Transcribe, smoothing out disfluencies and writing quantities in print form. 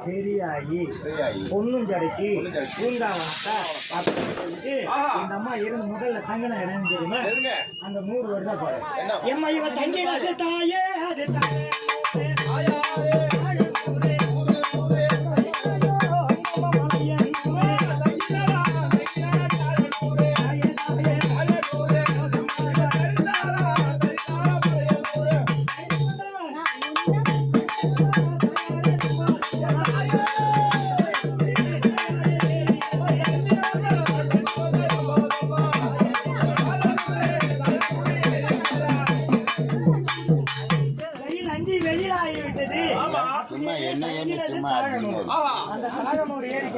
பெரியாயி பொண்ணும் கிடைச்சி பூங்கா வளர்த்தா அப்படின்னு சொல்லிட்டு இந்த அம்மா இருந்து முதல்ல தங்கின இடம் தெரியுமா? அந்த 100 வருடம் பாரு எம்மா இவ தங்கினது தாயே அது தாயே அந்த சாழம் ஒரு ஏரி